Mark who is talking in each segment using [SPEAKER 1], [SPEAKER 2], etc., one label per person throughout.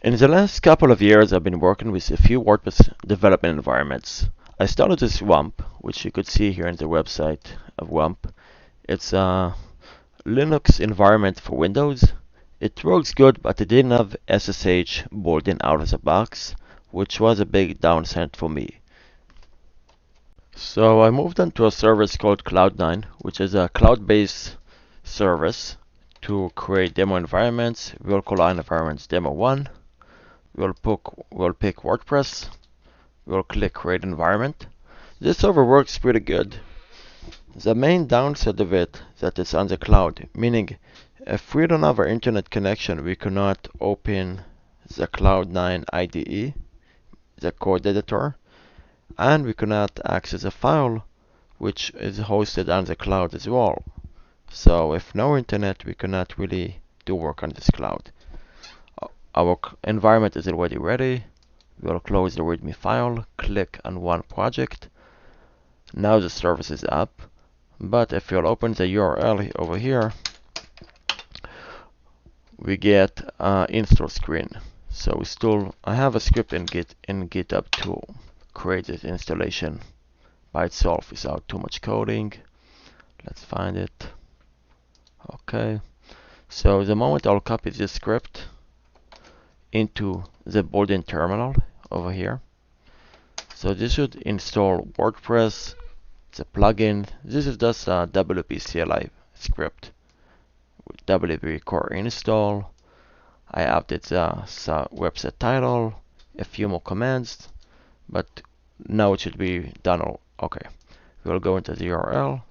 [SPEAKER 1] In the last couple of years, I've been working with a few WordPress development environments. I started with WAMP, which you could see here in the website of WAMP. It's a Linux environment for Windows. It works good, but it didn't have SSH built in out of the box, which was a big downside for me. So I moved on to a service called Cloud9, which is a cloud-based service to create demo environments. We'll call our environments Demo 1. We'll pick WordPress. We'll click Create Environment. This server works pretty good. The main downside of it is that it's on the cloud, meaning if we don't have our internet connection, we cannot open the Cloud9 IDE, the code editor, and we cannot access a file which is hosted on the cloud as well. So if no internet, we cannot really do work on this cloud. Our environment is already ready. We'll close the README file, click on one project. Now the service is up, but if you'll open the URL over here, we get an install screen. So I have a script in GitHub to create this installation by itself without too much coding. Let's find it. Okay. So the moment I'll copy this script into the built-in terminal over here. So this should install WordPress, the plugin. This is just a WP CLI script with WP core install. I added the website title, a few more commands, but now it should be done. Okay, we'll go into the URL,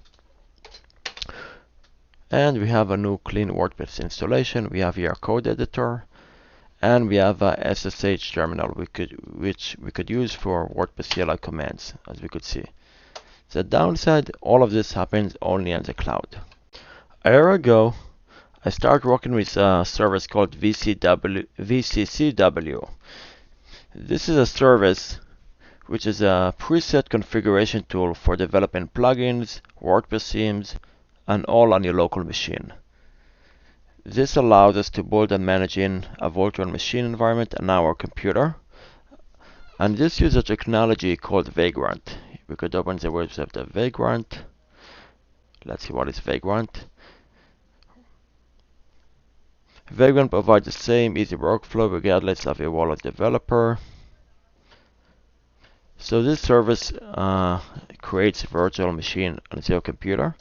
[SPEAKER 1] and we have a new clean WordPress installation. We have here a code editor, and we have a SSH terminal which we could use for WordPress CLI commands, as we could see. The downside, all of this happens only on the cloud. A year ago, I started working with a service called VCCW. This is a service which is a preset configuration tool for developing plugins, WordPress themes, and all on your local machine. This allows us to build and manage in a virtual machine environment on our computer. And this uses a technology called Vagrant. We could open the website of Vagrant. Let's see what is Vagrant. Vagrant provides the same easy workflow regardless of your wallet developer. So this service creates a virtual machine on your computer.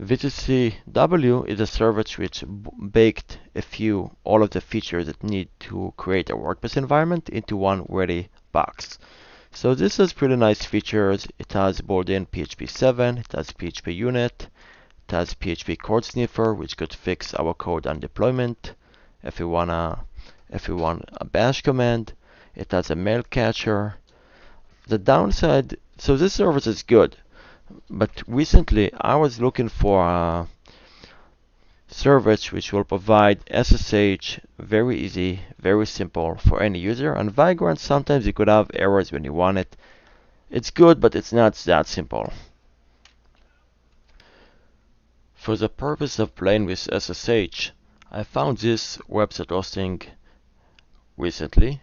[SPEAKER 1] VCCW is a service which baked all of the features that need to create a WordPress environment into one ready box. So this has pretty nice features. It has built-in PHP 7, it has PHP unit, it has PHP code sniffer, which could fix our code on deployment if we want a bash command. It has a mail catcher. The downside, so this service is good, but recently I was looking for a service which will provide SSH very easy, very simple for any user. And Vagrant, sometimes you could have errors when you want it. It's good, but it's not that simple. For the purpose of playing with SSH, I found this website hosting recently,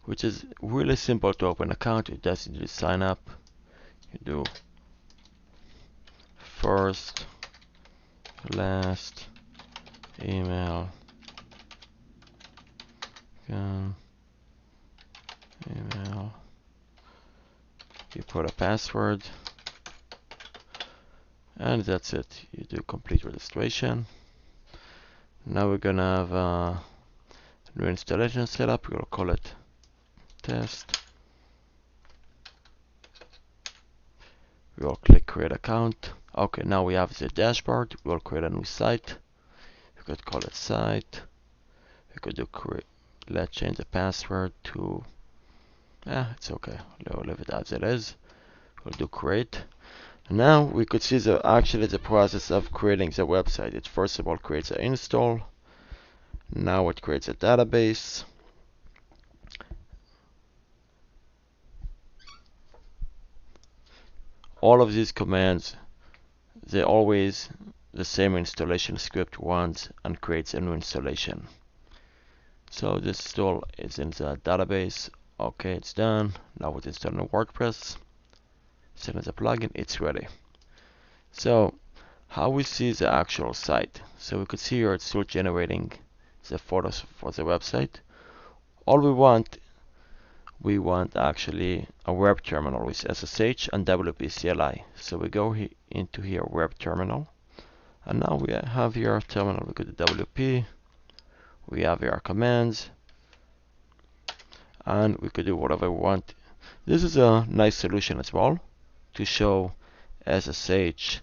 [SPEAKER 1] which is really simple to open an account. You just need to sign up. You do first, last, email, email. You put a password, and that's it. You do complete registration. Now we're gonna have a new installation setup. We'll call it test. We'll click create account. Okay, now we have the dashboard. We'll create a new site. We could call it site. We could do let's change the password to it's okay. We'll leave it as it is. We'll do create. Now we could see the process of creating the website. It first of all creates an install. Now it creates a database. All of these commands, they're always the same installation script runs and creates a new installation. So this tool is in the database. Okay, it's done. Now it's installed in WordPress. Set as a plugin, it's ready. So how we see the actual site. So we could see here it's still generating the photos for the website. All we want actually a web terminal with SSH and WP CLI. So we go into here web terminal, and now we have here terminal. We go to WP. We have here our commands, and we could do whatever we want. This is a nice solution as well to show SSH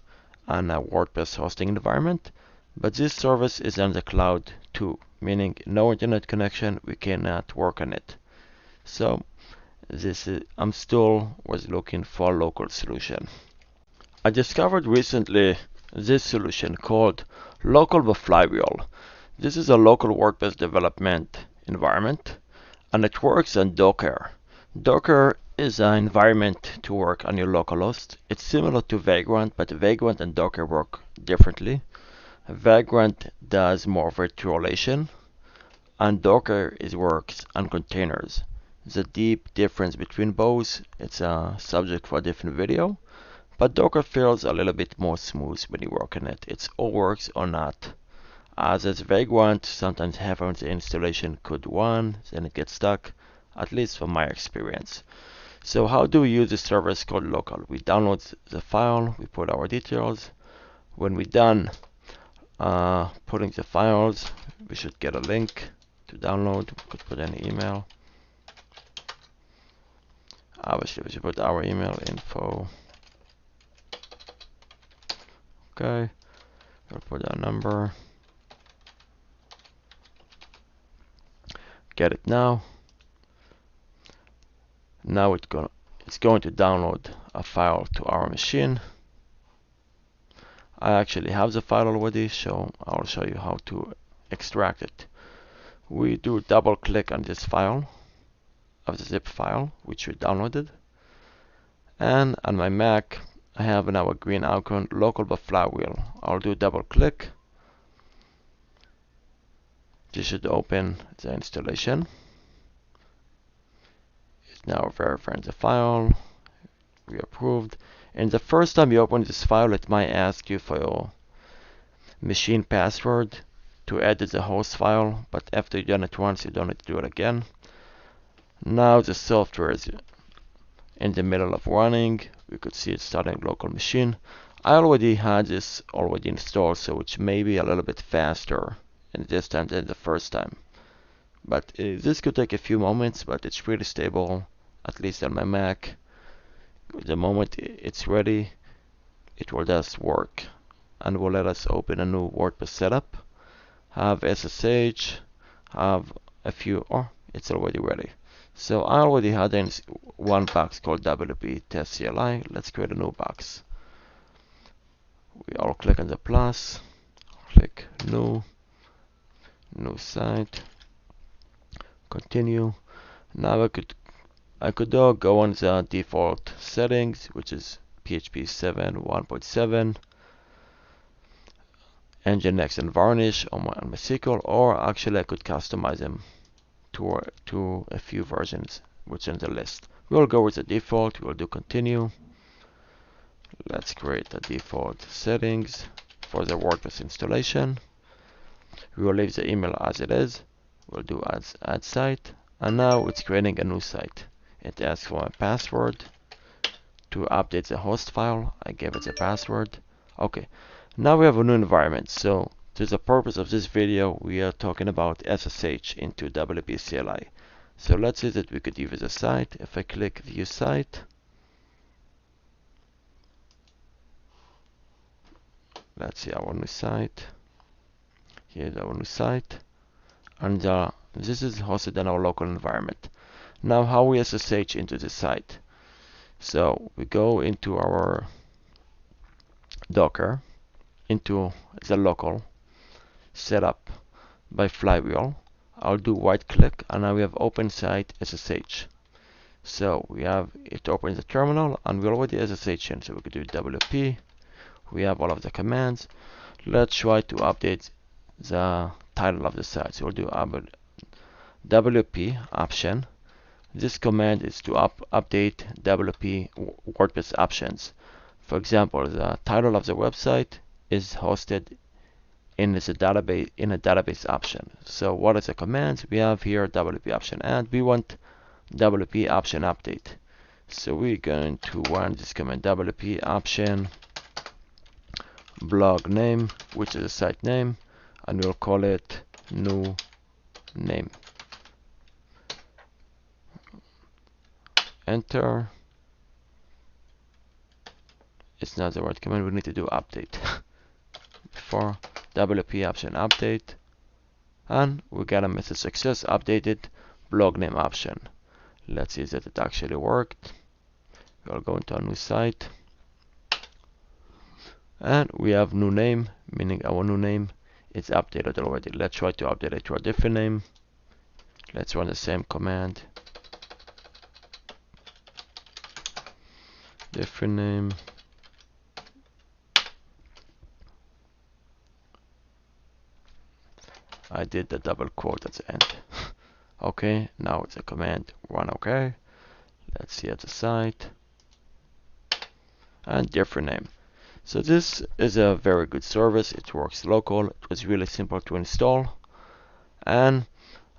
[SPEAKER 1] and a WordPress hosting environment, but this service is on the cloud too, meaning no internet connection, we cannot work on it. So I'm still was looking for a local solution. I discovered recently this solution called Local by Flywheel. This is a local WordPress development environment, and it works on Docker. Docker is an environment to work on your local host. It's similar to Vagrant, but Vagrant and Docker work differently. Vagrant does more virtualization, and Docker works on containers. The deep difference between both, it's a subject for a different video, but Docker feels a little bit more smooth when you work on it. It all works or not. As it's Vagrant, sometimes having the installation could run, then it gets stuck, at least from my experience. So how do we use the service called local? We download the file, we put our details. When we're done putting the files, we should get a link to download. We could put an email. Obviously, we should put our email info. Okay, we'll put our number. Get it now. Now it's going to download a file to our machine. I actually have the file already, so I'll show you how to extract it. We do double click on this file of the zip file which we downloaded, and on my Mac I have now a green icon, Local by Flywheel. I'll do double click. This should open the installation. It's now verifying the file. We approved. And the first time you open this file, it might ask you for your machine password to edit the host file, but after you've done it once, you don't need to do it again. Now the software is in the middle of running. We could see it starting local machine. I already had this installed, so it's maybe a little bit faster in this time than the first time. But this could take a few moments, but it's pretty stable, at least on my Mac. The moment it's ready, it will just work and will let us open a new WordPress setup, have SSH, have a few, it's already ready. So I already had one box called WP test CLI. Let's create a new box. We all click on the plus, click new site, continue. Now I could go on the default settings, which is PHP 7 1.7, Nginx and Varnish on my SQL, or actually I could customize them to a few versions which in the list. We'll go with the default. We'll do continue. Let's create the default settings for the WordPress installation. We will leave the email as it is. We'll do add site, and now it's creating a new site. It asks for my password to update the host file. I gave it the password. Okay, now we have a new environment. So to the purpose of this video, we are talking about SSH into WP CLI. So let's say that we could use a site. If I click view site, let's see our new site. Here's our new site, and this is hosted in our local environment. Now how we SSH into the site. So we go into our Docker, into the local setup by Flywheel. I'll do right click, and now we have open site SSH. So we have it open the terminal, and we already SSH in, so we could do WP. We have all of the commands. Let's try to update the title of the site. So we'll do WP option. This command is to update WP WordPress options. For example, the title of the website is hosted in a database option. So what is the command? We have here WP option, and we want WP option update. So we're going to run this command WP option blog name, which is the site name, and we'll call it new name. Enter. It's not the right command, we need to do update. For WP option update, and we got a message success updated blog name option. Let's see that it actually worked. We'll go into a new site, and we have new name, meaning our new name is updated already. Let's try to update it to a different name. Let's run the same command. Different name. I did the double quote at the end. Okay, now it's a command run. Okay, let's see at the site, and different name. So this is a very good service. It works local. It was really simple to install, and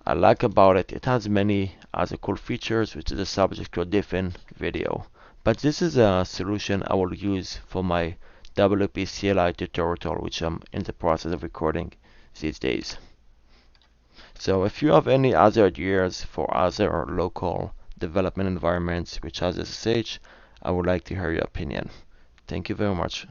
[SPEAKER 1] I like about it, it has many other cool features, which is a subject to a different video. But this is a solution I will use for my WP CLI tutorial, which I'm in the process of recording these days. So if you have any other ideas for other local development environments which has SSH, I would like to hear your opinion. Thank you very much.